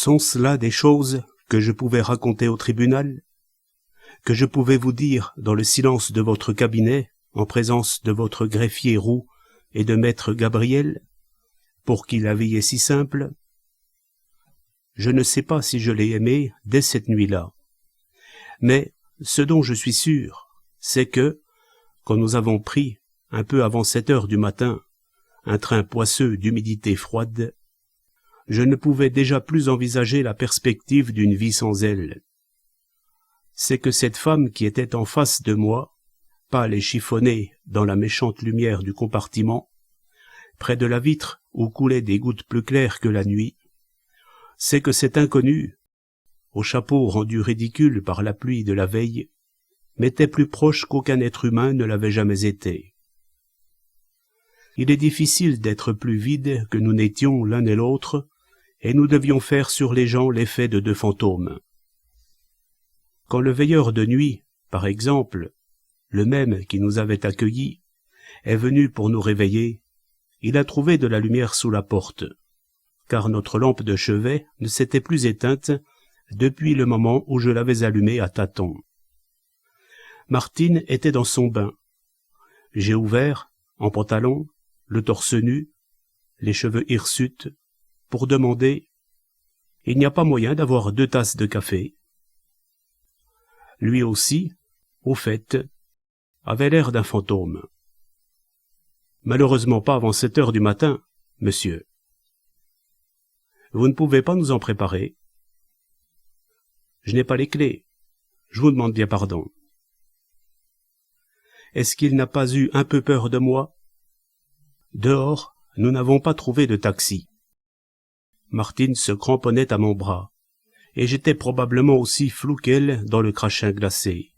Sont-ce là des choses que je pouvais raconter au tribunal, que je pouvais vous dire dans le silence de votre cabinet, en présence de votre greffier Roux et de maître Gabriel, pour qui la vie est si simple? Je ne sais pas si je l'ai aimé dès cette nuit-là, mais ce dont je suis sûr, c'est que, quand nous avons pris, un peu avant 7 heures du matin, un train poisseux d'humidité froide, je ne pouvais déjà plus envisager la perspective d'une vie sans elle. C'est que cette femme qui était en face de moi, pâle et chiffonnée dans la méchante lumière du compartiment, près de la vitre où coulaient des gouttes plus claires que la nuit, c'est que cet inconnu, au chapeau rendu ridicule par la pluie de la veille, m'était plus proche qu'aucun être humain ne l'avait jamais été. Il est difficile d'être plus vide que nous n'étions l'un et l'autre, et nous devions faire sur les gens l'effet de 2 fantômes. Quand le veilleur de nuit, par exemple, le même qui nous avait accueillis, est venu pour nous réveiller, il a trouvé de la lumière sous la porte, car notre lampe de chevet ne s'était plus éteinte depuis le moment où je l'avais allumée à tâtons. Martine était dans son bain. J'ai ouvert, en pantalon, le torse nu, les cheveux hirsutes, pour demander « Il n'y a pas moyen d'avoir 2 tasses de café ?» Lui aussi, au fait, avait l'air d'un fantôme. « Malheureusement pas avant 7 heures du matin, monsieur. »« Vous ne pouvez pas nous en préparer ?»« Je n'ai pas les clés. Je vous demande bien pardon. » Est-ce qu'il n'a pas eu un peu peur de moi? Dehors, nous n'avons pas trouvé de taxi. Martine se cramponnait à mon bras, et j'étais probablement aussi flou qu'elle dans le crachin glacé.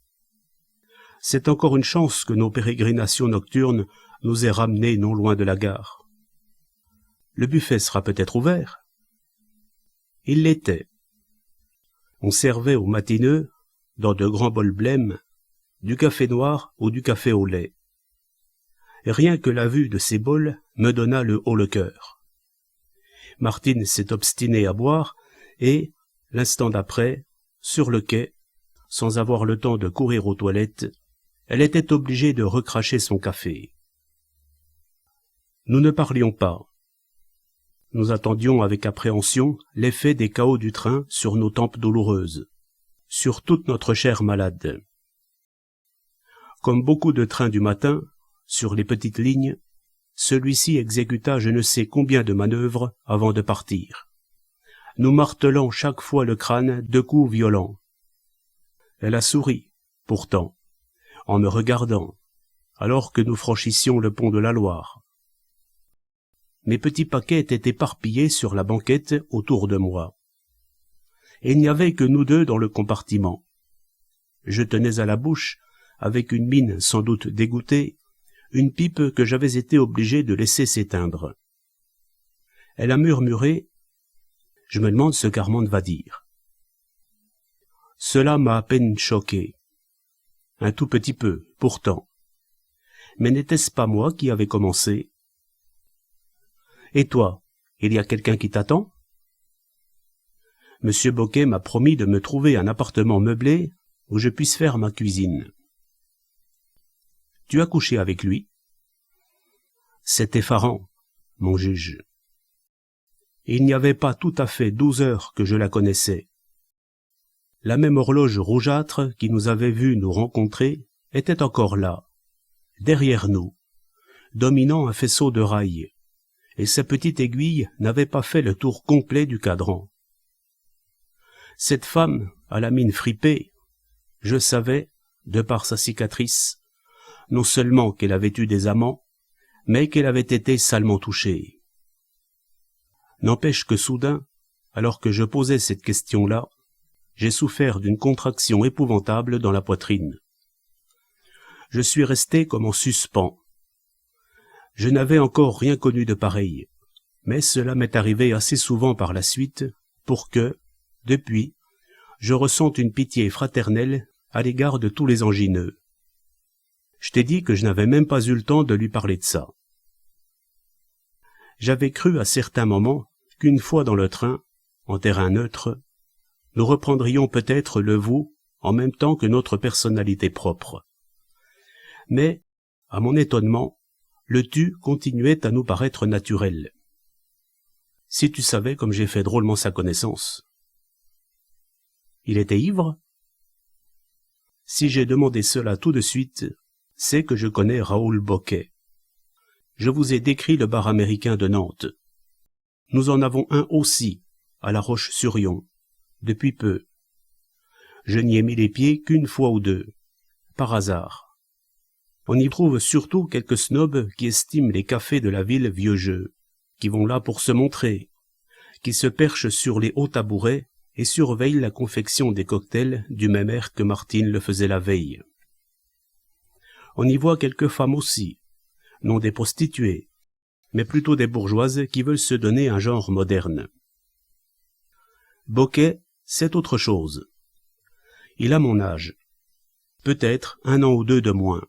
C'est encore une chance que nos pérégrinations nocturnes nous aient ramenés non loin de la gare. Le buffet sera peut-être ouvert? Il l'était. On servait aux matineux, dans de grands bols blêmes, du café noir ou du café au lait. Rien que la vue de ces bols me donna le haut-le-cœur. Martine s'est obstinée à boire et, l'instant d'après, sur le quai, sans avoir le temps de courir aux toilettes, elle était obligée de recracher son café. Nous ne parlions pas. Nous attendions avec appréhension l'effet des cahots du train sur nos tempes douloureuses, sur toute notre chair malade. Comme beaucoup de trains du matin, sur les petites lignes, celui-ci exécuta je ne sais combien de manœuvres avant de partir, nous martelant chaque fois le crâne de coups violents. Elle a souri, pourtant, en me regardant, alors que nous franchissions le pont de la Loire. Mes petits paquets étaient éparpillés sur la banquette autour de moi. Et il n'y avait que nous 2 dans le compartiment. Je tenais à la bouche, avec une mine sans doute dégoûtée, une pipe que j'avais été obligé de laisser s'éteindre. Elle a murmuré « Je me demande ce qu'Armande va dire. » Cela m'a à peine choqué. Un tout petit peu, pourtant. Mais n'était-ce pas moi qui avais commencé? « Et toi, il y a quelqu'un qui t'attend ?» Monsieur Boquet m'a promis de me trouver un appartement meublé où je puisse faire ma cuisine. Tu as couché avec lui? C'est effarant, mon juge. Il n'y avait pas tout à fait 12 heures que je la connaissais. La même horloge rougeâtre qui nous avait vus nous rencontrer était encore là, derrière nous, dominant un faisceau de rails, et sa petite aiguille n'avait pas fait le tour complet du cadran. Cette femme, à la mine fripée, je savais, de par sa cicatrice, non seulement qu'elle avait eu des amants, mais qu'elle avait été salement touchée. N'empêche que soudain, alors que je posais cette question-là, j'ai souffert d'une contraction épouvantable dans la poitrine. Je suis resté comme en suspens. Je n'avais encore rien connu de pareil, mais cela m'est arrivé assez souvent par la suite pour que, depuis, je ressente une pitié fraternelle à l'égard de tous les angineux. Je t'ai dit que je n'avais même pas eu le temps de lui parler de ça. J'avais cru à certains moments qu'une fois dans le train, en terrain neutre, nous reprendrions peut-être le vous en même temps que notre personnalité propre. Mais, à mon étonnement, le tu continuait à nous paraître naturel. Si tu savais comme j'ai fait drôlement sa connaissance. Il était ivre? Si j'ai demandé cela tout de suite, c'est que je connais Raoul Bocquet. Je vous ai décrit le bar américain de Nantes. Nous en avons un aussi, à La Roche-sur-Yon, depuis peu. Je n'y ai mis les pieds qu'une fois ou deux, par hasard. On y trouve surtout quelques snobs qui estiment les cafés de la ville vieux jeu, qui vont là pour se montrer, qui se perchent sur les hauts tabourets et surveillent la confection des cocktails du même air que Martine le faisait la veille. On y voit quelques femmes aussi, non des prostituées, mais plutôt des bourgeoises qui veulent se donner un genre moderne. Bocquet, c'est autre chose. Il a mon âge. Peut-être un an ou deux de moins.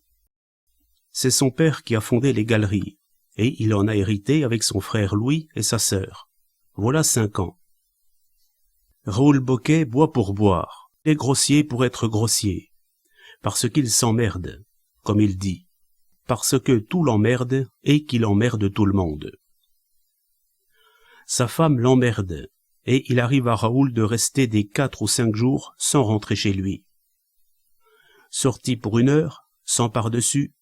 C'est son père qui a fondé les galeries, et il en a hérité avec son frère Louis et sa sœur. Voilà 5 ans. Raoul Bocquet boit pour boire, est grossier pour être grossier, parce qu'il s'emmerde, comme il dit, parce que tout l'emmerde et qu'il emmerde tout le monde. Sa femme l'emmerde, et il arrive à Raoul de rester des 4 ou 5 jours sans rentrer chez lui. Sorti pour 1 heure, sans par-dessus,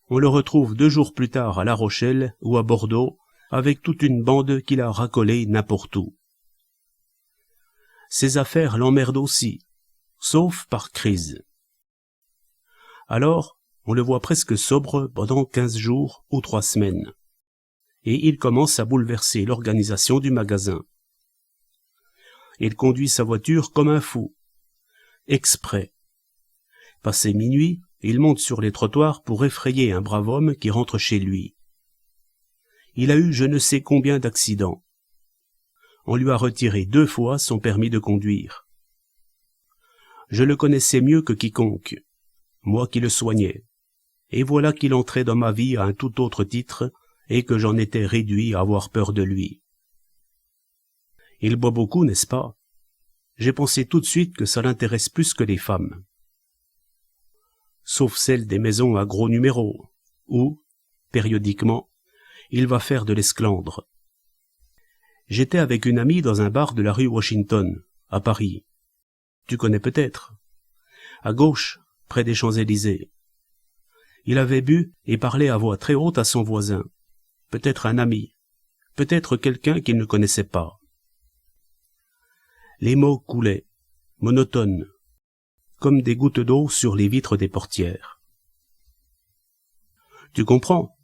on le retrouve 2 jours plus tard à La Rochelle ou à Bordeaux, avec toute une bande qu'il a racolée n'importe où. Ses affaires l'emmerdent aussi, sauf par crise. Alors, on le voit presque sobre pendant 15 jours ou 3 semaines. Et il commence à bouleverser l'organisation du magasin. Il conduit sa voiture comme un fou, exprès. Passé minuit, il monte sur les trottoirs pour effrayer un brave homme qui rentre chez lui. Il a eu je ne sais combien d'accidents. On lui a retiré 2 fois son permis de conduire. Je le connaissais mieux que quiconque, moi qui le soignais, et voilà qu'il entrait dans ma vie à un tout autre titre et que j'en étais réduit à avoir peur de lui. Il boit beaucoup, n'est-ce pas? J'ai pensé tout de suite que ça l'intéresse plus que les femmes. Sauf celles des maisons à gros numéros, où, périodiquement, il va faire de l'esclandre. J'étais avec une amie dans un bar de la rue Washington, à Paris. Tu connais peut-être. À gauche, près des Champs-Élysées. Il avait bu et parlait à voix très haute à son voisin. Peut-être un ami. Peut-être quelqu'un qu'il ne connaissait pas. Les mots coulaient, monotones, comme des gouttes d'eau sur les vitres des portières. « Tu comprends ?»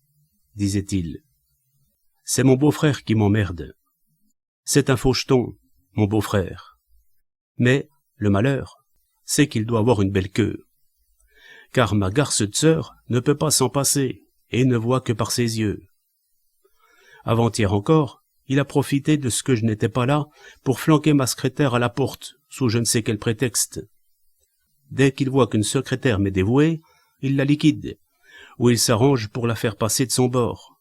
disait-il. « C'est mon beau-frère qui m'emmerde. C'est un faucheton, mon beau-frère. Mais, le malheur, c'est qu'il doit avoir une belle queue. Car ma garce de sœur ne peut pas s'en passer et ne voit que par ses yeux. Avant-hier encore, il a profité de ce que je n'étais pas là pour flanquer ma secrétaire à la porte, sous je ne sais quel prétexte. Dès qu'il voit qu'une secrétaire m'est dévouée, il la liquide, ou il s'arrange pour la faire passer de son bord.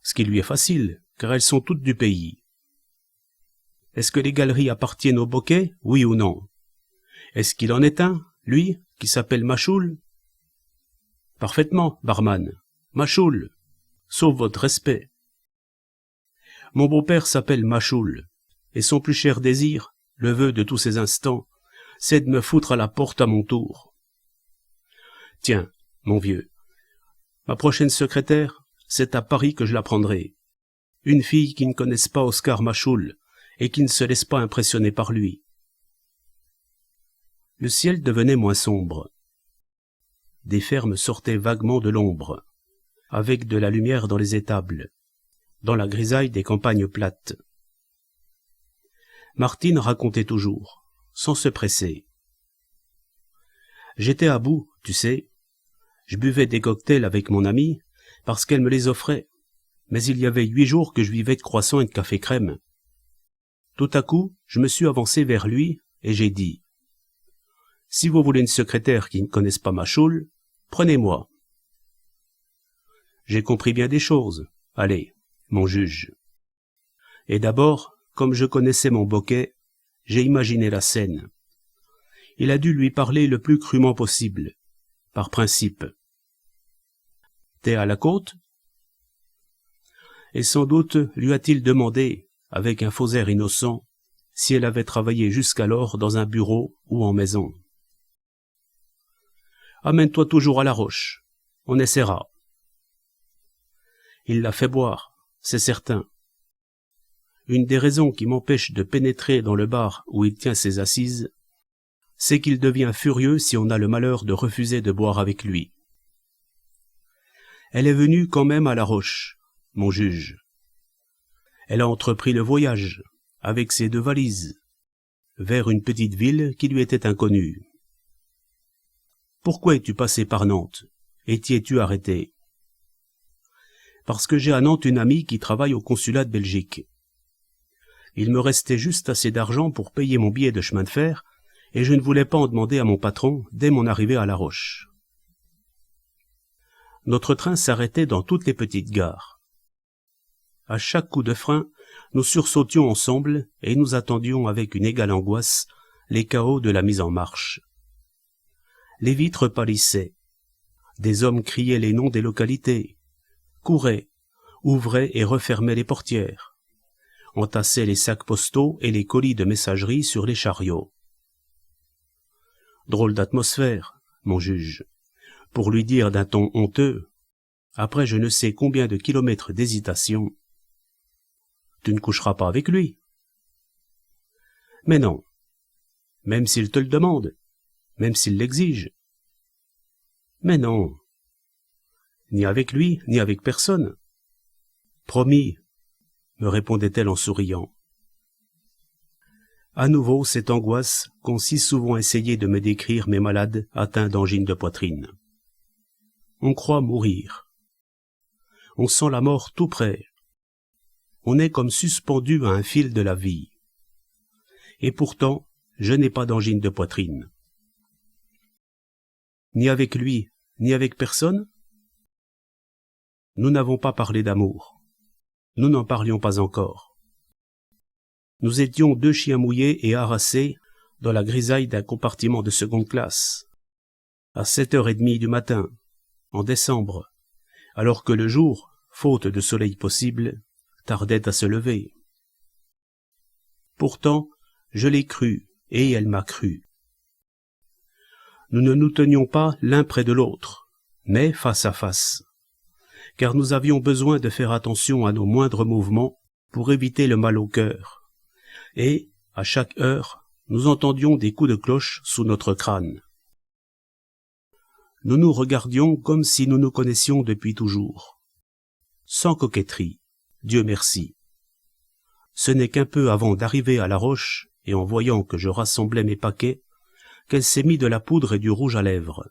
Ce qui lui est facile, car elles sont toutes du pays. Est-ce que les galeries appartiennent au Bocquet, oui ou non? Est-ce qu'il en est un, lui, qui s'appelle Machoul? Parfaitement, barman. Machoul. Sauf votre respect. Mon beau-père s'appelle Machoul, et son plus cher désir, le vœu de tous ses instants, c'est de me foutre à la porte à mon tour. Tiens, mon vieux, ma prochaine secrétaire, c'est à Paris que je la prendrai. Une fille qui ne connaisse pas Oscar Machoul, et qui ne se laisse pas impressionner par lui. Le ciel devenait moins sombre. Des fermes sortaient vaguement de l'ombre, avec de la lumière dans les étables, dans la grisaille des campagnes plates. Martine racontait toujours, sans se presser. J'étais à bout, tu sais. Je buvais des cocktails avec mon amie, parce qu'elle me les offrait, mais il y avait 8 jours que je vivais de croissants et de café crème. Tout à coup, je me suis avancé vers lui, et j'ai dit « Si vous voulez une secrétaire qui ne connaisse pas Machoul, prenez-moi. » J'ai compris bien des choses. Allez, mon juge. Et d'abord, comme je connaissais mon Bocquet, j'ai imaginé la scène. Il a dû lui parler le plus crûment possible, par principe. « T'es à la côte ?» Et sans doute lui a-t-il demandé, avec un faux air innocent, si elle avait travaillé jusqu'alors dans un bureau ou en maison. « Amène-toi toujours à la roche, on essaiera. » Il l'a fait boire, c'est certain. Une des raisons qui m'empêche de pénétrer dans le bar où il tient ses assises, c'est qu'il devient furieux si on a le malheur de refuser de boire avec lui. Elle est venue quand même à la roche, mon juge. Elle a entrepris le voyage, avec ses 2 valises, vers une petite ville qui lui était inconnue. Pourquoi es-tu passé par Nantes, et t'y es-tu arrêté? Parce que j'ai à Nantes une amie qui travaille au consulat de Belgique. Il me restait juste assez d'argent pour payer mon billet de chemin de fer, et je ne voulais pas en demander à mon patron dès mon arrivée à La Roche. Notre train s'arrêtait dans toutes les petites gares. À chaque coup de frein, nous sursautions ensemble et nous attendions avec une égale angoisse les chaos de la mise en marche. Les vitres pâlissaient. Des hommes criaient les noms des localités, couraient, ouvraient et refermaient les portières, entassaient les sacs postaux et les colis de messagerie sur les chariots. Drôle d'atmosphère, mon juge, pour lui dire d'un ton honteux, après je ne sais combien de kilomètres d'hésitation, « Tu ne coucheras pas avec lui ?» Mais non, même s'il te le demande, même s'il l'exige. Mais non, ni avec lui, ni avec personne. Promis, me répondait-elle en souriant. À nouveau cette angoisse qu'ont si souvent essayé de me décrire mes malades atteints d'angine de poitrine. On croit mourir. On sent la mort tout près. On est comme suspendu à un fil de la vie. Et pourtant, je n'ai pas d'angine de poitrine. Ni avec lui, ni avec personne? Nous n'avons pas parlé d'amour. Nous n'en parlions pas encore. Nous étions 2 chiens mouillés et harassés dans la grisaille d'un compartiment de seconde classe, à 7h30 du matin, en décembre, alors que le jour, faute de soleil possible, tardait à se lever. Pourtant, je l'ai crue, et elle m'a cru. Nous ne nous tenions pas l'un près de l'autre, mais face à face, car nous avions besoin de faire attention à nos moindres mouvements pour éviter le mal au cœur, et, à chaque heure, nous entendions des coups de cloche sous notre crâne. Nous nous regardions comme si nous nous connaissions depuis toujours. Sans coquetterie, Dieu merci. Ce n'est qu'un peu avant d'arriver à La Roche, et en voyant que je rassemblais mes paquets, qu'elle s'est mis de la poudre et du rouge à lèvres,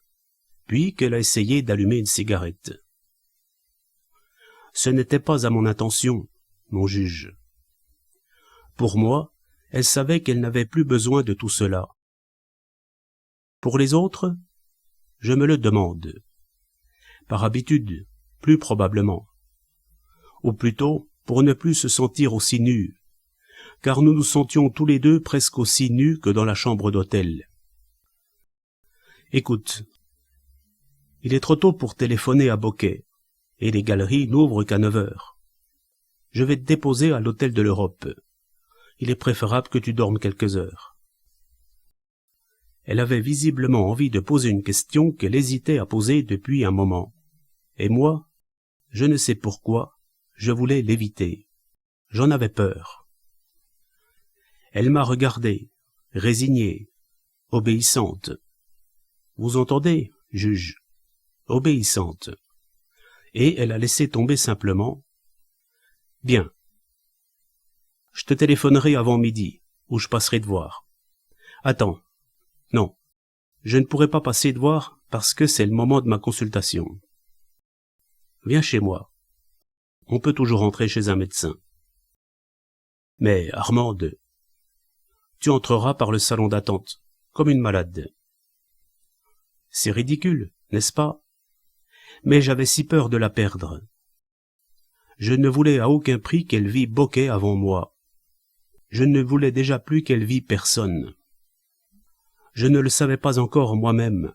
puis qu'elle a essayé d'allumer une cigarette. Ce n'était pas à mon intention, mon juge. Pour moi, elle savait qu'elle n'avait plus besoin de tout cela. Pour les autres, je me le demande. Par habitude, plus probablement. Ou plutôt, pour ne plus se sentir aussi nus, car nous nous sentions tous les 2 presque aussi nus que dans la chambre d'hôtel. Écoute, il est trop tôt pour téléphoner à Boquet, et les galeries n'ouvrent qu'à 9h. Je vais te déposer à l'hôtel de l'Europe. Il est préférable que tu dormes quelques heures. Elle avait visiblement envie de poser une question qu'elle hésitait à poser depuis un moment. Et moi, je ne sais pourquoi, je voulais l'éviter. J'en avais peur. Elle m'a regardé, résignée, obéissante. Vous entendez, juge? Obéissante. Et elle a laissé tomber simplement. Bien. Je te téléphonerai avant midi, ou je passerai te voir. Attends. Non. Je ne pourrai pas passer te voir parce que c'est le moment de ma consultation. Viens chez moi. On peut toujours entrer chez un médecin. Mais, Armande, tu entreras par le salon d'attente, comme une malade. C'est ridicule, n'est-ce pas? Mais j'avais si peur de la perdre. Je ne voulais à aucun prix qu'elle vît Boquet avant moi. je ne voulais déjà plus qu'elle vît personne. Je ne le savais pas encore moi-même.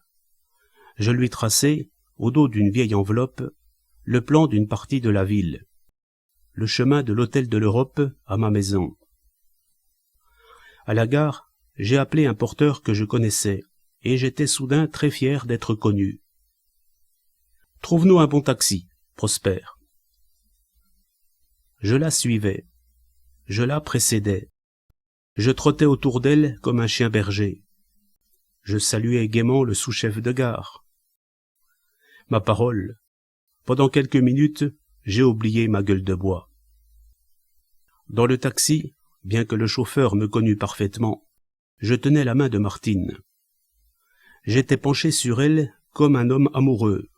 Je lui traçai, au dos d'une vieille enveloppe, le plan d'une partie de la ville, le chemin de l'hôtel de l'Europe à ma maison. À la gare, j'ai appelé un porteur que je connaissais, et j'étais soudain très fier d'être connu. « Trouve-nous un bon taxi, Prosper. » Je la suivais, je la précédais, je trottais autour d'elle comme un chien berger. Je saluais gaiement le sous-chef de gare. Ma parole, pendant quelques minutes, j'ai oublié ma gueule de bois. Dans le taxi, bien que le chauffeur me connût parfaitement, je tenais la main de Martine. J'étais penché sur elle comme un homme amoureux,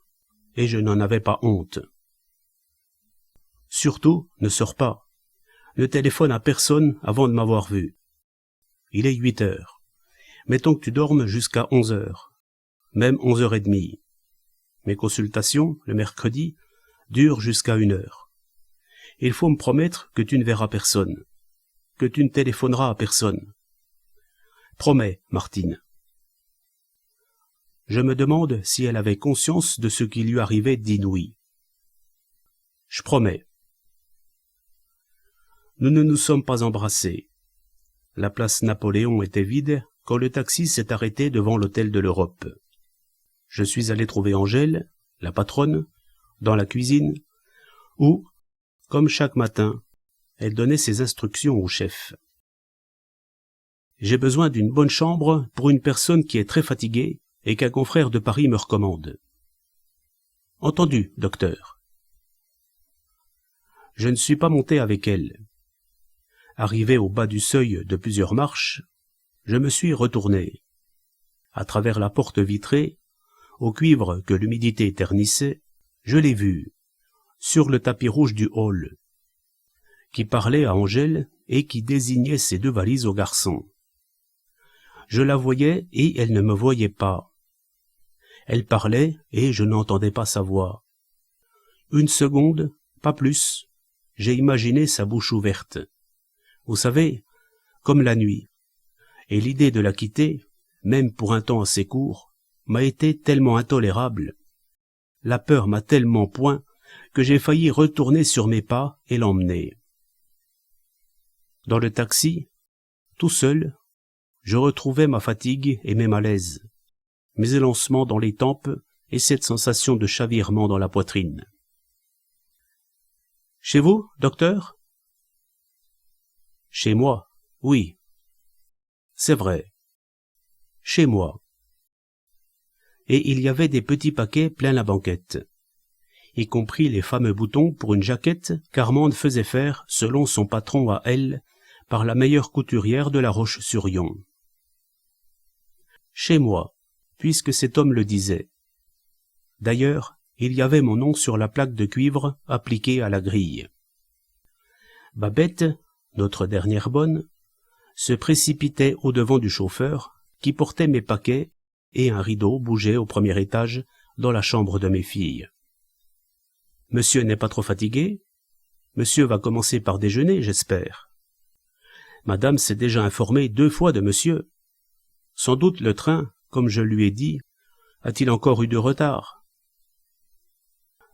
et je n'en avais pas honte. Surtout, ne sors pas. Ne téléphone à personne avant de m'avoir vu. Il est 8 heures. Mettons que tu dormes jusqu'à 11 heures, même 11h30. Mes consultations, le mercredi, durent jusqu'à 1 heure. Il faut me promettre que tu ne verras personne, que tu ne téléphoneras à personne. Promets, Martine. Je me demande si elle avait conscience de ce qui lui arrivait d'inouï. Je promets. Nous ne nous sommes pas embrassés. La place Napoléon était vide quand le taxi s'est arrêté devant l'hôtel de l'Europe. Je suis allé trouver Angèle, la patronne, dans la cuisine, où, comme chaque matin, elle donnait ses instructions au chef. J'ai besoin d'une bonne chambre pour une personne qui est très fatiguée et qu'un confrère de Paris me recommande. Entendu, docteur. Je ne suis pas monté avec elle. Arrivé au bas du seuil de plusieurs marches, je me suis retourné. À travers la porte vitrée, au cuivre que l'humidité ternissait, je l'ai vue, sur le tapis rouge du hall, qui parlait à Angèle et qui désignait ses 2 valises au garçon. Je la voyais et elle ne me voyait pas. Elle parlait et je n'entendais pas sa voix. 1 seconde, pas plus, j'ai imaginé sa bouche ouverte. Vous savez, comme la nuit. Et l'idée de la quitter, même pour un temps assez court, m'a été tellement intolérable. La peur m'a tellement point que j'ai failli retourner sur mes pas et l'emmener. Dans le taxi, tout seul, je retrouvais ma fatigue et mes malaises, mes élancements dans les tempes et cette sensation de chavirement dans la poitrine. « Chez vous, docteur ?»« Chez moi, oui. C'est vrai. Chez moi. » Et il y avait des petits paquets plein la banquette, y compris les fameux boutons pour une jaquette qu'Armande faisait faire, selon son patron à elle, par la meilleure couturière de La Roche-sur-Yon. Chez moi, puisque cet homme le disait. D'ailleurs, il y avait mon nom sur la plaque de cuivre appliquée à la grille. Babette, notre dernière bonne, se précipitait au-devant du chauffeur, qui portait mes paquets, et un rideau bougeait au premier étage dans la chambre de mes filles. « Monsieur n'est pas trop fatigué ? Monsieur va commencer par déjeuner, j'espère. Madame s'est déjà informée 2 fois de monsieur. Sans doute le train, comme je lui ai dit, a-t-il encore eu de retard ? »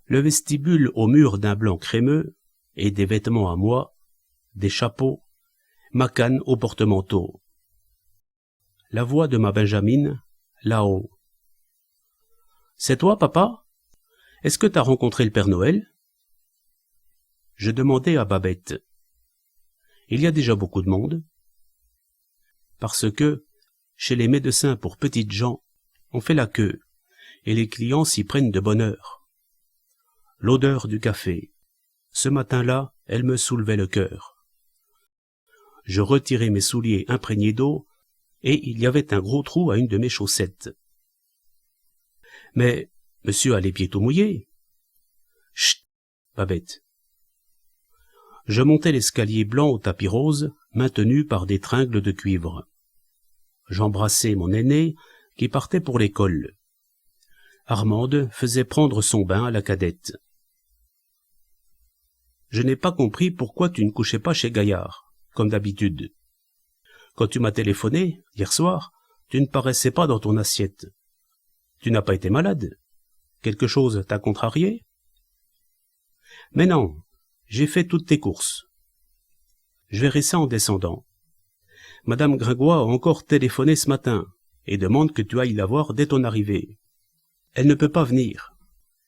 Le vestibule au mur d'un blanc crémeux, et des vêtements à moi, des chapeaux, ma canne au porte-manteau. La voix de ma Benjamine, là-haut. « C'est toi, papa ? Est-ce que t'as rencontré le Père Noël ?» Je demandai à Babette. « Il y a déjà beaucoup de monde ?» Parce que, chez les médecins pour petites gens, on fait la queue, et les clients s'y prennent de bonne heure. L'odeur du café. Ce matin-là, elle me soulevait le cœur. Je retirai mes souliers imprégnés d'eau, et il y avait un gros trou à une de mes chaussettes. Mais, monsieur a les pieds tout mouillés. Chut, Babette. Je montai l'escalier blanc au tapis rose, maintenu par des tringles de cuivre. J'embrassai mon aîné, qui partait pour l'école. Armande faisait prendre son bain à la cadette. Je n'ai pas compris pourquoi tu ne couchais pas chez Gaillard, comme d'habitude. Quand tu m'as téléphoné, hier soir, tu ne paraissais pas dans ton assiette. Tu n'as pas été malade? Quelque chose t'a contrarié? Mais non, j'ai fait toutes tes courses. Je verrai ça en descendant. Madame Gringoire a encore téléphoné ce matin et demande que tu ailles la voir dès ton arrivée. Elle ne peut pas venir.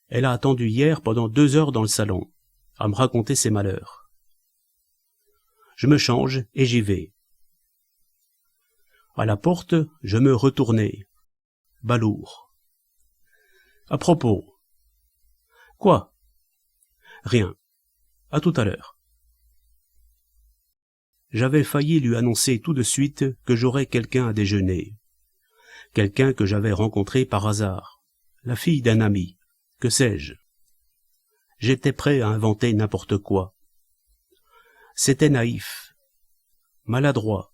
Elle a attendu hier pendant 2 heures dans le salon, à me raconter ses malheurs. Je me change et j'y vais. À la porte, je me retournai. Balourd. À propos. Quoi? Rien. À tout à l'heure. J'avais failli lui annoncer tout de suite que j'aurais quelqu'un à déjeuner. Quelqu'un que j'avais rencontré par hasard. La fille d'un ami. Que sais-je? J'étais prêt à inventer n'importe quoi. C'était naïf. Maladroit.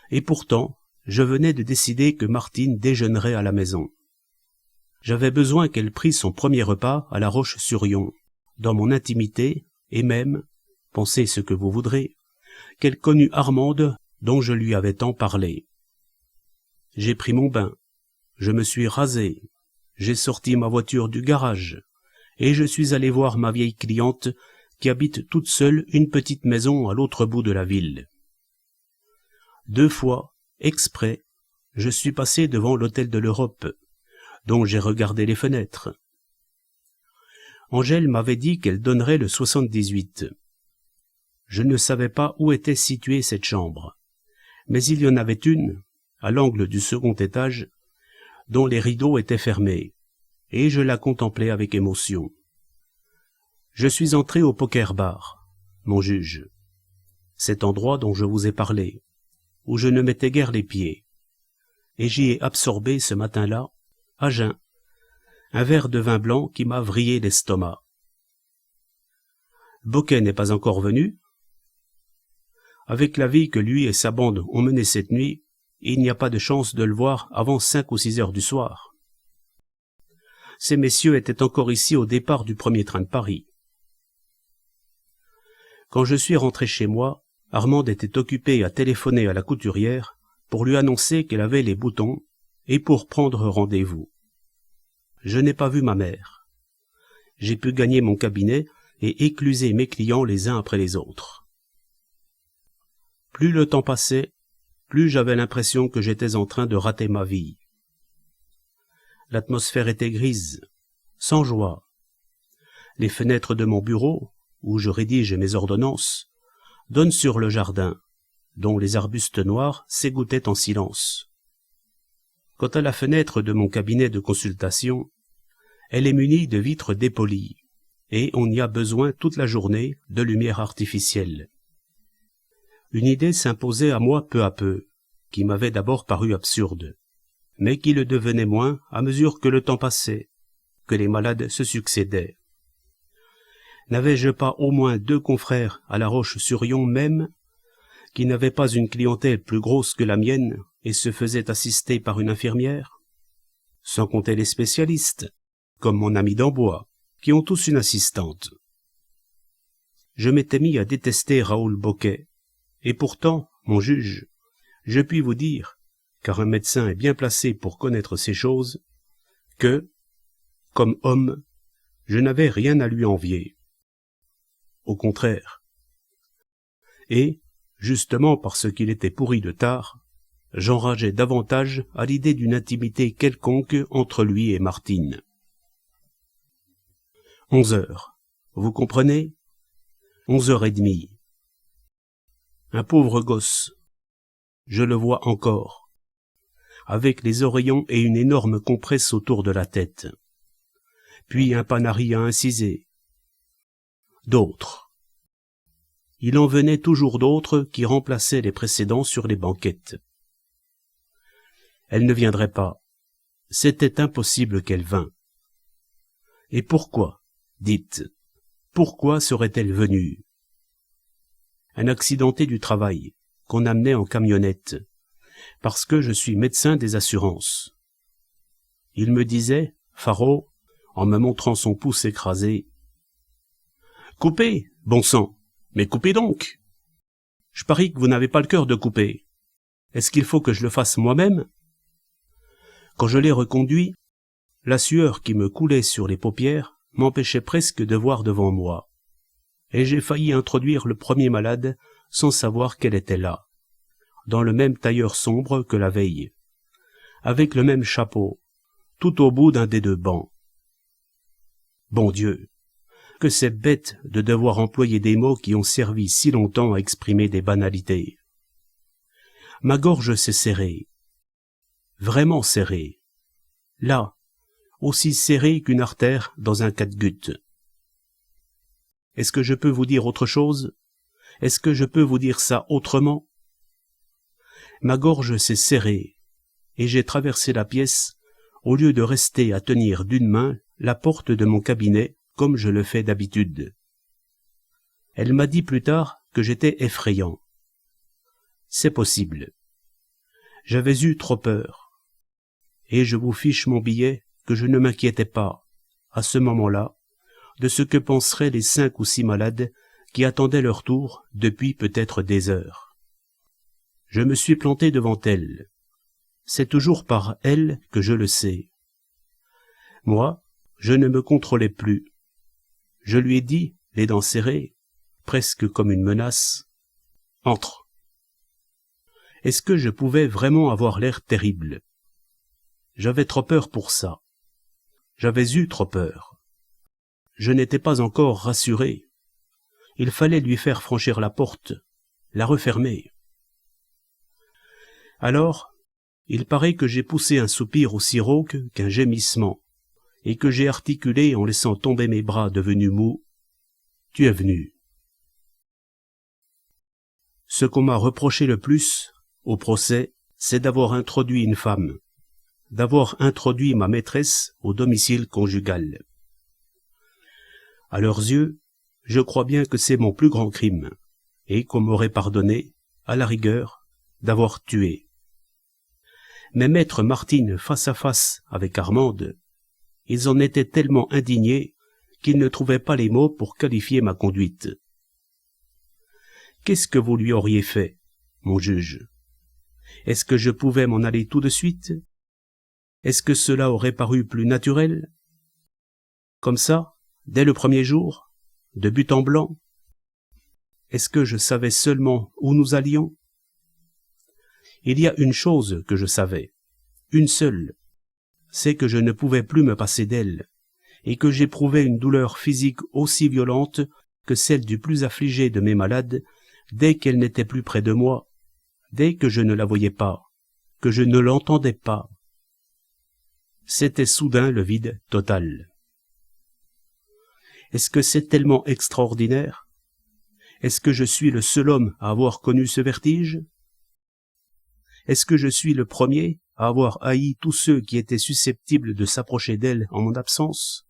Et pourtant, je venais de décider que Martine déjeunerait à la maison. J'avais besoin qu'elle prît son premier repas à la Roche-sur-Yon, dans mon intimité, et même, pensez ce que vous voudrez, qu'elle connût Armande dont je lui avais tant parlé. J'ai pris mon bain, je me suis rasé, j'ai sorti ma voiture du garage, et je suis allé voir ma vieille cliente qui habite toute seule une petite maison à l'autre bout de la ville. 2 fois, exprès, je suis passé devant l'hôtel de l'Europe, dont j'ai regardé les fenêtres. Angèle m'avait dit qu'elle donnerait le 78. Je ne savais pas où était située cette chambre, mais il y en avait une, à l'angle du second étage, dont les rideaux étaient fermés, et je la contemplais avec émotion. Je suis entré au poker bar, mon juge, cet endroit dont je vous ai parlé, où je ne mettais guère les pieds, et j'y ai absorbé ce matin-là, à jeun, un verre de vin blanc qui m'a vrillé l'estomac. Boquet n'est pas encore venu? Avec la vie que lui et sa bande ont menée cette nuit, il n'y a pas de chance de le voir avant 5 ou 6 heures du soir. Ces messieurs étaient encore ici au départ du premier train de Paris. Quand je suis rentré chez moi, Armande était occupée à téléphoner à la couturière pour lui annoncer qu'elle avait les boutons et pour prendre rendez-vous. Je n'ai pas vu ma mère. J'ai pu gagner mon cabinet et écluser mes clients les uns après les autres. Plus le temps passait, plus j'avais l'impression que j'étais en train de rater ma vie. L'atmosphère était grise, sans joie. Les fenêtres de mon bureau, où je rédige mes ordonnances, donnent sur le jardin, dont les arbustes noirs s'égouttaient en silence. Quant à la fenêtre de mon cabinet de consultation, elle est munie de vitres dépolies, et on y a besoin toute la journée de lumière artificielle. Une idée s'imposait à moi peu à peu, qui m'avait d'abord paru absurde, mais qui le devenait moins à mesure que le temps passait, que les malades se succédaient. N'avais-je pas au moins 2 confrères à la Roche-sur-Yon même, qui n'avaient pas une clientèle plus grosse que la mienne et se faisaient assister par une infirmière? Sans compter les spécialistes, comme mon ami d'Amboise, qui ont tous une assistante. Je m'étais mis à détester Raoul Boquet, et pourtant, mon juge, je puis vous dire, car un médecin est bien placé pour connaître ces choses, que, comme homme, je n'avais rien à lui envier. Au contraire. Et, justement parce qu'il était pourri de tard, j'enrageais davantage à l'idée d'une intimité quelconque entre lui et Martine. 11 heures. Vous comprenez? 11h30. Un pauvre gosse. Je le vois encore. Avec les oreillons et une énorme compresse autour de la tête. Puis un panari à inciser. D'autres. Il en venait toujours d'autres qui remplaçaient les précédents sur les banquettes. Elle ne viendrait pas. C'était impossible qu'elle vînt. Et pourquoi, dites, pourquoi serait-elle venue? Un accidenté du travail, qu'on amenait en camionnette, parce que je suis médecin des assurances. Il me disait, Faraud, en me montrant son pouce écrasé, « Coupez, bon sang, mais coupez donc! Je parie que vous n'avez pas le cœur de couper. Est-ce qu'il faut que je le fasse moi-même? Quand je l'ai reconduit, la sueur qui me coulait sur les paupières m'empêchait presque de voir devant moi, et j'ai failli introduire le premier malade sans savoir qu'elle était là, dans le même tailleur sombre que la veille, avec le même chapeau, tout au bout d'un des deux bancs. Bon Dieu, que c'est bête de devoir employer des mots qui ont servi si longtemps à exprimer des banalités. Ma gorge s'est serrée, vraiment serrée, là, aussi serrée qu'une artère dans un catgut. Est-ce que je peux vous dire autre chose? Est-ce que je peux vous dire ça autrement? Ma gorge s'est serrée, et j'ai traversé la pièce au lieu de rester à tenir d'une main la porte de mon cabinet comme je le fais d'habitude. Elle m'a dit plus tard que j'étais effrayant. C'est possible. J'avais eu trop peur. Et je vous fiche mon billet que je ne m'inquiétais pas, à ce moment-là, de ce que penseraient les 5 ou 6 malades qui attendaient leur tour depuis peut-être des heures. Je me suis planté devant elle. C'est toujours par elle que je le sais. Moi, je ne me contrôlais plus. Je lui ai dit, les dents serrées, presque comme une menace, « Entre !» Est-ce que je pouvais vraiment avoir l'air terrible? J'avais trop peur pour ça. J'avais eu trop peur. Je n'étais pas encore rassuré. Il fallait lui faire franchir la porte, la refermer. Alors, il paraît que j'ai poussé un soupir aussi rauque qu'un gémissement, et que j'ai articulé en laissant tomber mes bras devenus mous. « Tu es venu. » Ce qu'on m'a reproché le plus, au procès, c'est d'avoir introduit une femme, d'avoir introduit ma maîtresse au domicile conjugal. À leurs yeux, je crois bien que c'est mon plus grand crime, et qu'on m'aurait pardonné, à la rigueur, d'avoir tué. Mais mettre Martine face à face avec Armande, ils en étaient tellement indignés qu'ils ne trouvaient pas les mots pour qualifier ma conduite. Qu'est-ce que vous lui auriez fait, mon juge? Est-ce que je pouvais m'en aller tout de suite? Est-ce que cela aurait paru plus naturel? Comme ça, dès le premier jour, de but en blanc? Est-ce que je savais seulement où nous allions? Il y a une chose que je savais, une seule, c'est que je ne pouvais plus me passer d'elle, et que j'éprouvais une douleur physique aussi violente que celle du plus affligé de mes malades dès qu'elle n'était plus près de moi, dès que je ne la voyais pas, que je ne l'entendais pas. C'était soudain le vide total. Est-ce que c'est tellement extraordinaire? Est-ce que je suis le seul homme à avoir connu ce vertige? Est-ce que je suis le premier à avoir haï tous ceux qui étaient susceptibles de s'approcher d'elle en mon absence?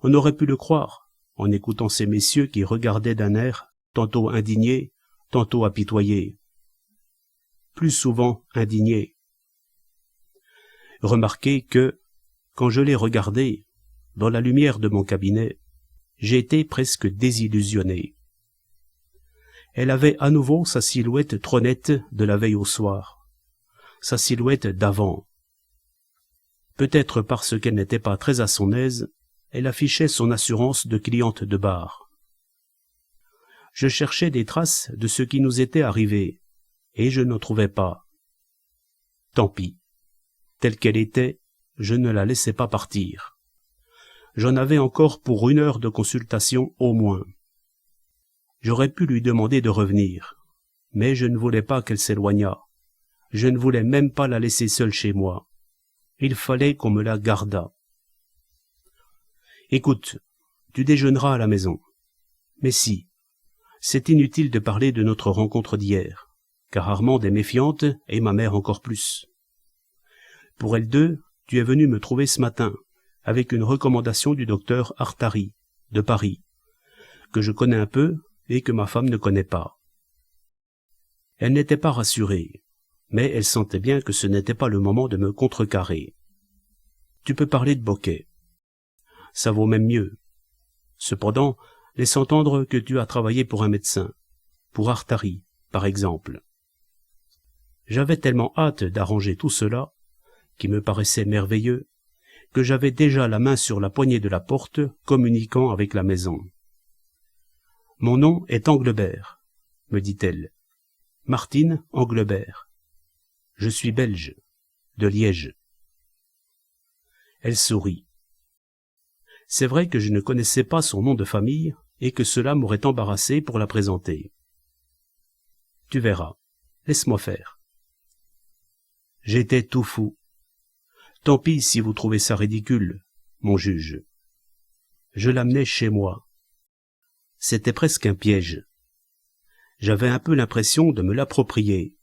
On aurait pu le croire, en écoutant ces messieurs qui regardaient d'un air tantôt indigné, tantôt apitoyé. Plus souvent indigné. Remarquez que, quand je l'ai regardée, dans la lumière de mon cabinet, j'ai été presque désillusionné. Elle avait à nouveau sa silhouette trop nette de la veille au soir, sa silhouette d'avant. Peut-être parce qu'elle n'était pas très à son aise, elle affichait son assurance de cliente de bar. Je cherchais des traces de ce qui nous était arrivé, et je n'en trouvais pas. Tant pis. Telle qu'elle était, je ne la laissais pas partir. J'en avais encore pour 1 heure de consultation au moins. J'aurais pu lui demander de revenir, mais je ne voulais pas qu'elle s'éloignât. Je ne voulais même pas la laisser seule chez moi. Il fallait qu'on me la gardât. Écoute, tu déjeuneras à la maison. Mais si, c'est inutile de parler de notre rencontre d'hier, car Armande est méfiante et ma mère encore plus. Pour elles deux, tu es venu me trouver ce matin, avec une recommandation du docteur Artari, de Paris, que je connais un peu et que ma femme ne connaît pas. Elle n'était pas rassurée, mais elle sentait bien que ce n'était pas le moment de me contrecarrer. Tu peux parler de Bocquet. Ça vaut même mieux. Cependant, laisse entendre que tu as travaillé pour un médecin, pour Artari, par exemple. J'avais tellement hâte d'arranger tout cela, qui me paraissait merveilleux, que j'avais déjà la main sur la poignée de la porte communiquant avec la maison. « Mon nom est Anglebert, me dit-elle. Martine Anglebert. Je suis belge, de Liège. » Elle sourit. C'est vrai que je ne connaissais pas son nom de famille et que cela m'aurait embarrassé pour la présenter. « Tu verras, laisse-moi faire. » J'étais tout fou. Tant pis si vous trouvez ça ridicule, mon juge. Je l'amenais chez moi. C'était presque un piège. J'avais un peu l'impression de me l'approprier,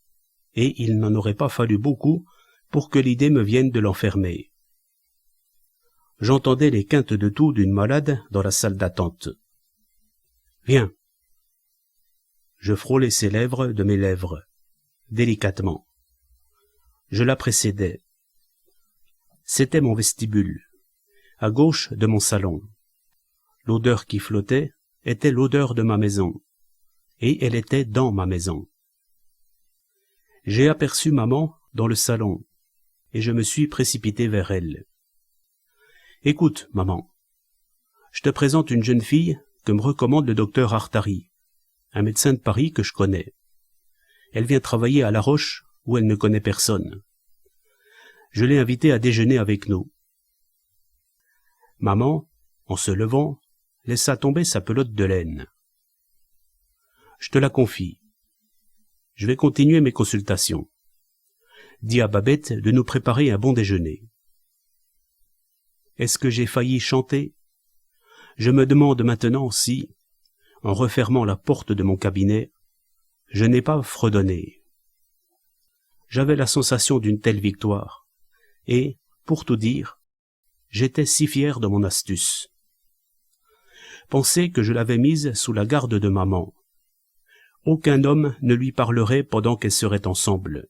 et il n'en aurait pas fallu beaucoup pour que l'idée me vienne de l'enfermer. J'entendais les quintes de toux d'une malade dans la salle d'attente. « Viens !» Je frôlai ses lèvres de mes lèvres, délicatement. Je la précédais. C'était mon vestibule, à gauche de mon salon. L'odeur qui flottait était l'odeur de ma maison, et elle était dans ma maison. J'ai aperçu maman dans le salon, et je me suis précipité vers elle. « Écoute, maman, je te présente une jeune fille que me recommande le docteur Artari, un médecin de Paris que je connais. Elle vient travailler à La Roche, où elle ne connaît personne. Je l'ai invitée à déjeuner avec nous. » Maman, en se levant, laissa tomber sa pelote de laine. « Je te la confie. Je vais continuer mes consultations. Dis à Babette de nous préparer un bon déjeuner. » Est-ce que j'ai failli chanter? Je me demande maintenant si, en refermant la porte de mon cabinet, je n'ai pas fredonné. J'avais la sensation d'une telle victoire, et, pour tout dire, j'étais si fier de mon astuce. Pensez que je l'avais mise sous la garde de maman. Aucun homme ne lui parlerait pendant qu'elles seraient ensemble.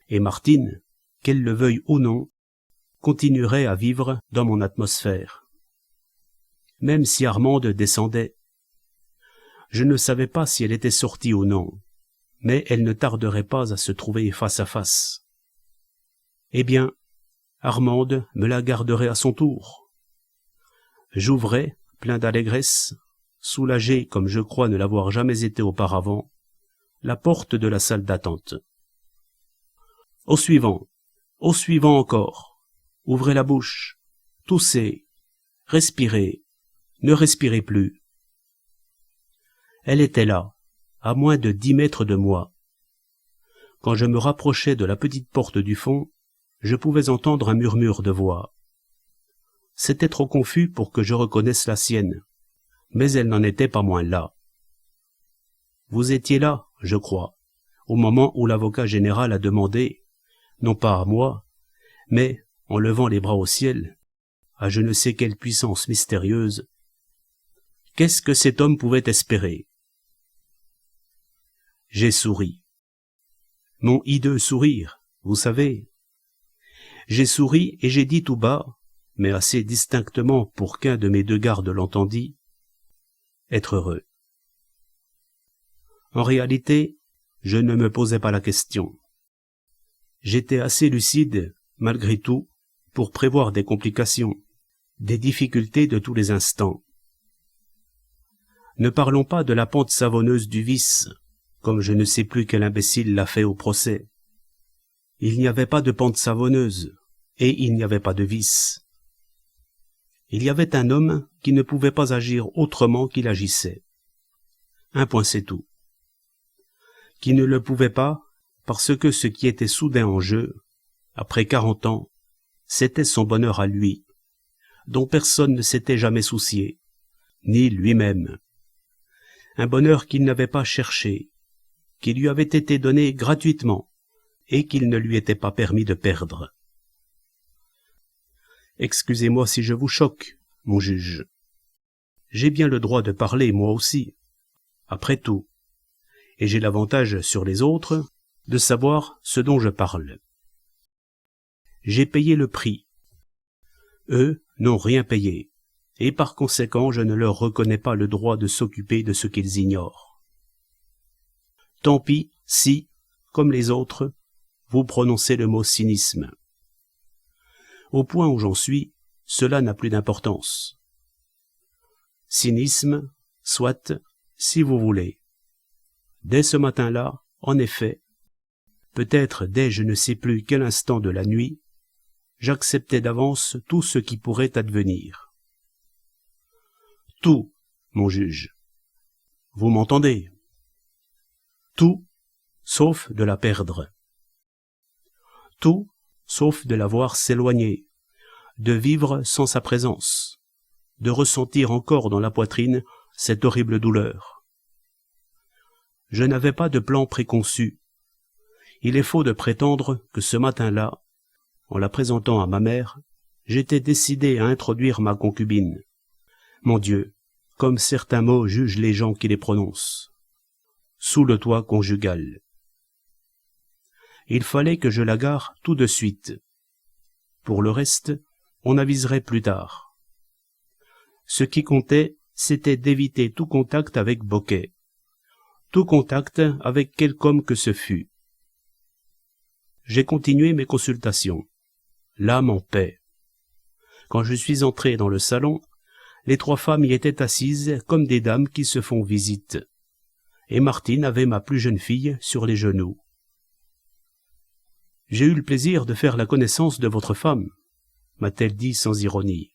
Et Martine, qu'elle le veuille ou non, continuerait à vivre dans mon atmosphère. Même si Armande descendait. Je ne savais pas si elle était sortie ou non, mais elle ne tarderait pas à se trouver face à face. Eh bien, Armande me la garderait à son tour. J'ouvrais, plein d'allégresse, soulagé comme je crois ne l'avoir jamais été auparavant, la porte de la salle d'attente. Au suivant encore. Ouvrez la bouche, toussez, respirez, ne respirez plus. Elle était là, à moins de 10 mètres de moi. Quand je me rapprochais de la petite porte du fond, je pouvais entendre un murmure de voix. C'était trop confus pour que je reconnaisse la sienne, mais elle n'en était pas moins là. Vous étiez là, je crois, au moment où l'avocat général a demandé, non pas à moi, mais en levant les bras au ciel, à je ne sais quelle puissance mystérieuse, qu'est-ce que cet homme pouvait espérer? J'ai souri. Mon hideux sourire, vous savez. J'ai souri et j'ai dit tout bas, mais assez distinctement pour qu'un de mes deux gardes l'entendît, être heureux. En réalité, je ne me posais pas la question. J'étais assez lucide, malgré tout, pour prévoir des complications, des difficultés de tous les instants. Ne parlons pas de la pente savonneuse du vice, comme je ne sais plus quel imbécile l'a fait au procès. Il n'y avait pas de pente savonneuse, et il n'y avait pas de vice. Il y avait un homme qui ne pouvait pas agir autrement qu'il agissait. Un point c'est tout. Qui ne le pouvait pas, parce que ce qui était soudain en jeu, après 40 ans, c'était son bonheur à lui, dont personne ne s'était jamais soucié, ni lui-même. Un bonheur qu'il n'avait pas cherché, qui lui avait été donné gratuitement, et qu'il ne lui était pas permis de perdre. Excusez-moi si je vous choque, mon juge. J'ai bien le droit de parler, moi aussi, après tout, et j'ai l'avantage sur les autres de savoir ce dont je parle. J'ai payé le prix. Eux n'ont rien payé, et par conséquent je ne leur reconnais pas le droit de s'occuper de ce qu'ils ignorent. Tant pis si, comme les autres, vous prononcez le mot cynisme. Au point où j'en suis, cela n'a plus d'importance. Cynisme, soit, si vous voulez. Dès ce matin-là, en effet, peut-être dès je ne sais plus quel instant de la nuit, j'acceptais d'avance tout ce qui pourrait advenir. Tout, mon juge. Vous m'entendez? Tout, sauf de la perdre. Tout, sauf de la voir s'éloigner, de vivre sans sa présence, de ressentir encore dans la poitrine cette horrible douleur. Je n'avais pas de plan préconçu. Il est faux de prétendre que ce matin-là, en la présentant à ma mère, j'étais décidé à introduire ma concubine. Mon Dieu, comme certains mots jugent les gens qui les prononcent. Sous le toit conjugal. Il fallait que je la gare tout de suite. Pour le reste, on aviserait plus tard. Ce qui comptait, c'était d'éviter tout contact avec Boquet, tout contact avec quelque homme que ce fût. J'ai continué mes consultations, l'âme en paix. Quand je suis entré dans le salon, les 3 femmes y étaient assises comme des dames qui se font visite, et Martine avait ma plus jeune fille sur les genoux. « J'ai eu le plaisir de faire la connaissance de votre femme », m'a-t-elle dit sans ironie,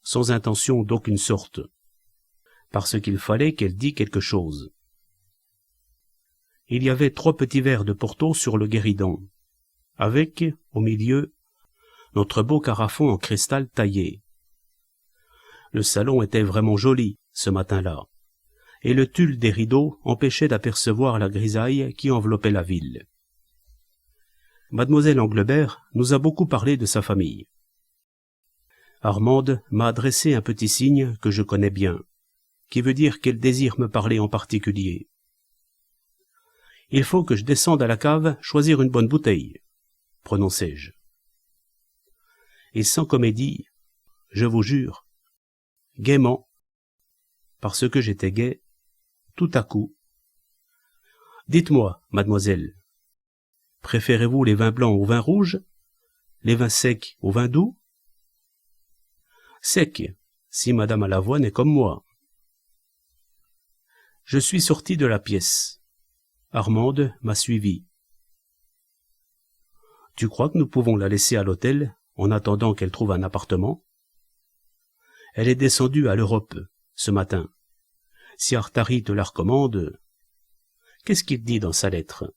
sans intention d'aucune sorte, parce qu'il fallait qu'elle dît quelque chose. Il y avait 3 petits verres de Porto sur le guéridon, avec, au milieu, notre beau carafon en cristal taillé. Le salon était vraiment joli, ce matin-là, et le tulle des rideaux empêchait d'apercevoir la grisaille qui enveloppait la ville. Mademoiselle Anglebert nous a beaucoup parlé de sa famille. Armande m'a adressé un petit signe que je connais bien, qui veut dire qu'elle désire me parler en particulier. Il faut que je descende à la cave choisir une bonne bouteille, prononçai-je. Et sans comédie, je vous jure, gaiement, parce que j'étais gai, tout à coup. Dites-moi, mademoiselle, préférez-vous les vins blancs aux vins rouges, les vins secs aux vins doux? Sec, si madame à l'avoine est comme moi. Je suis sorti de la pièce. Armande m'a suivi. Tu crois que nous pouvons la laisser à l'hôtel en attendant qu'elle trouve un appartement? Elle est descendue à l'Europe ce matin. Si Artari te la recommande, qu'est-ce qu'il dit dans sa lettre?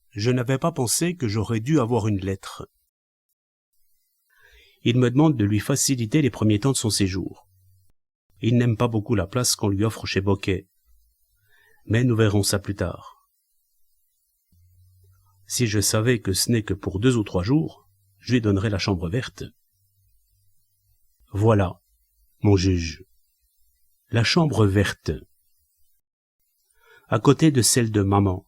Je n'avais pas pensé que j'aurais dû avoir une lettre. Il me demande de lui faciliter les premiers temps de son séjour. Il n'aime pas beaucoup la place qu'on lui offre chez Boquet. Mais nous verrons ça plus tard. Si je savais que ce n'est que pour 2 ou 3 jours, je lui donnerais la chambre verte. Voilà, mon juge. La chambre verte. À côté de celle de maman,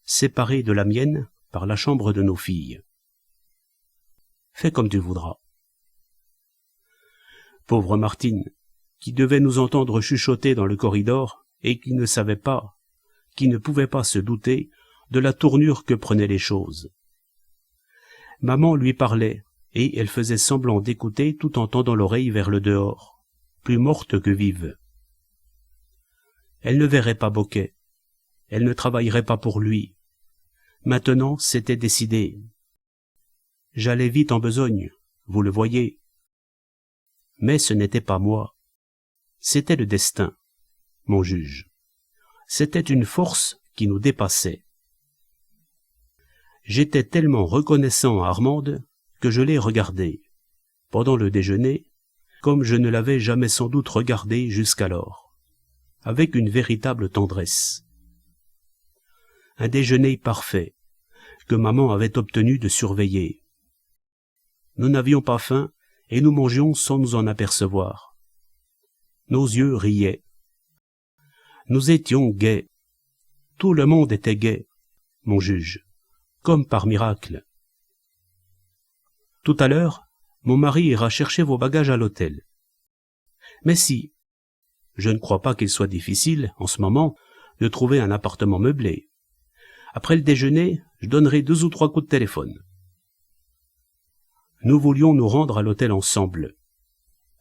séparée de la mienne par la chambre de nos filles. Fais comme tu voudras. Pauvre Martine, qui devait nous entendre chuchoter dans le corridor et qui ne savait pas, qui ne pouvait pas se douter de la tournure que prenaient les choses. Maman lui parlait, et elle faisait semblant d'écouter tout en tendant l'oreille vers le dehors, plus morte que vive. Elle ne verrait pas Boquet, elle ne travaillerait pas pour lui. Maintenant, c'était décidé. J'allais vite en besogne, vous le voyez. Mais ce n'était pas moi. C'était le destin, mon juge. C'était une force qui nous dépassait. J'étais tellement reconnaissant à Armande que je l'ai regardée, pendant le déjeuner, comme je ne l'avais jamais sans doute regardée jusqu'alors, avec une véritable tendresse. Un déjeuner parfait, que maman avait obtenu de surveiller. Nous n'avions pas faim, et nous mangions sans nous en apercevoir. Nos yeux riaient. Nous étions gais. Tout le monde était gai, mon juge, comme par miracle. Tout à l'heure, mon mari ira chercher vos bagages à l'hôtel. Mais si, je ne crois pas qu'il soit difficile, en ce moment, de trouver un appartement meublé. Après le déjeuner, je donnerai 2 ou 3 coups de téléphone. Nous voulions nous rendre à l'hôtel ensemble.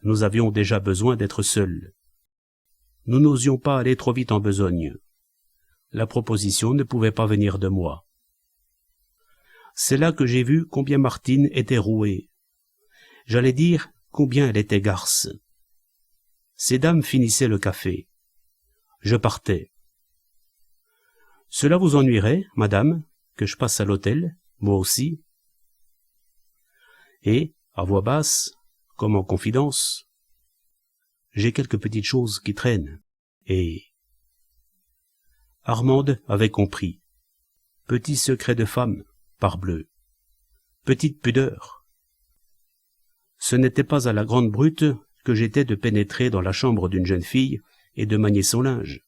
Nous avions déjà besoin d'être seuls. Nous n'osions pas aller trop vite en besogne. La proposition ne pouvait pas venir de moi. C'est là que j'ai vu combien Martine était rouée. J'allais dire combien elle était garce. Ces dames finissaient le café. Je partais. Cela vous ennuierait, madame, que je passe à l'hôtel, moi aussi? Et, à voix basse, comme en confidence, j'ai quelques petites choses qui traînent, et... Armande avait compris. Petit secret de femme, parbleu. Petite pudeur. Ce n'était pas à la grande brute que j'étais de pénétrer dans la chambre d'une jeune fille et de manier son linge,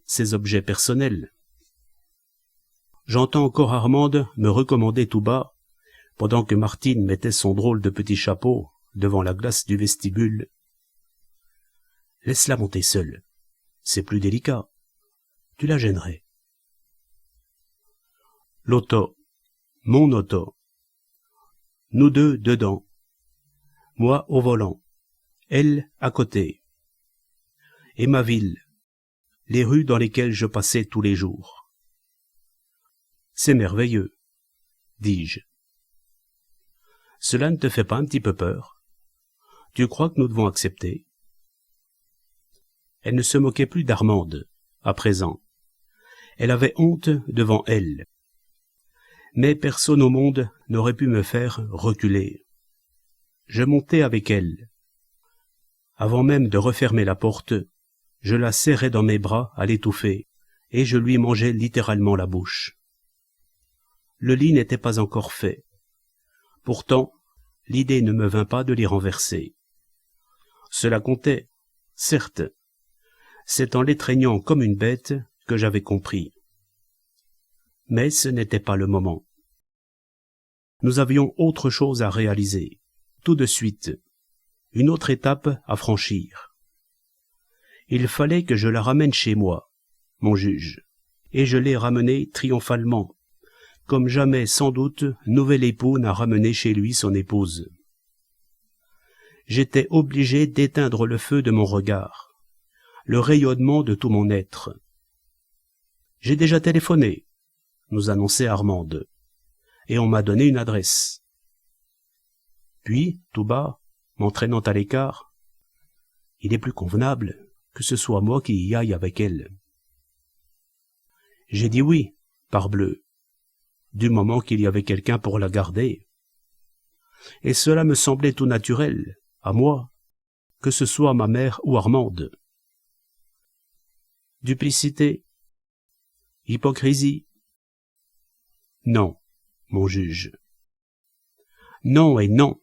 ses objets personnels. J'entends encore Armande me recommander tout bas, pendant que Martine mettait son drôle de petit chapeau devant la glace du vestibule. Laisse-la monter seule, c'est plus délicat, tu la gênerais. L'auto, mon auto. Nous deux dedans, moi au volant, elle à côté. Et ma ville, les rues dans lesquelles je passais tous les jours. C'est merveilleux, dis-je. Cela ne te fait pas un petit peu peur? Tu crois que nous devons accepter? Elle ne se moquait plus d'Armande, à présent. Elle avait honte devant elle. Mais personne au monde n'aurait pu me faire reculer. Je montais avec elle. Avant même de refermer la porte, je la serrais dans mes bras à l'étouffer, et je lui mangeais littéralement la bouche. Le lit n'était pas encore fait. Pourtant, l'idée ne me vint pas de l'y renverser. Cela comptait, certes. C'est en l'étreignant comme une bête que j'avais compris. Mais ce n'était pas le moment. Nous avions autre chose à réaliser, tout de suite, une autre étape à franchir. Il fallait que je la ramène chez moi, mon juge, et je l'ai ramenée triomphalement, comme jamais sans doute nouvel époux n'a ramené chez lui son épouse. J'étais obligé d'éteindre le feu de mon regard, le rayonnement de tout mon être. J'ai déjà téléphoné, nous annonçait Armande, et on m'a donné une adresse. Puis, tout bas, m'entraînant à l'écart, il est plus convenable que ce soit moi qui y aille avec elle. J'ai dit oui, parbleu, du moment qu'il y avait quelqu'un pour la garder. Et cela me semblait tout naturel, à moi, que ce soit ma mère ou Armande. Duplicité? Hypocrisie? Non, mon juge. Non et non.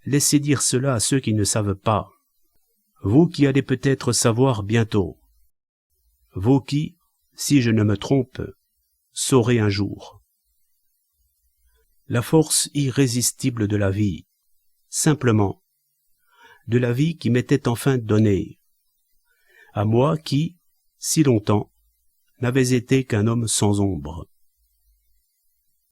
Laissez dire cela à ceux qui ne savent pas. Vous qui allez peut-être savoir bientôt. Vous qui, si je ne me trompe, saurez un jour. La force irrésistible de la vie, simplement, de la vie qui m'était enfin donnée, à moi qui, si longtemps, n'avais été qu'un homme sans ombre.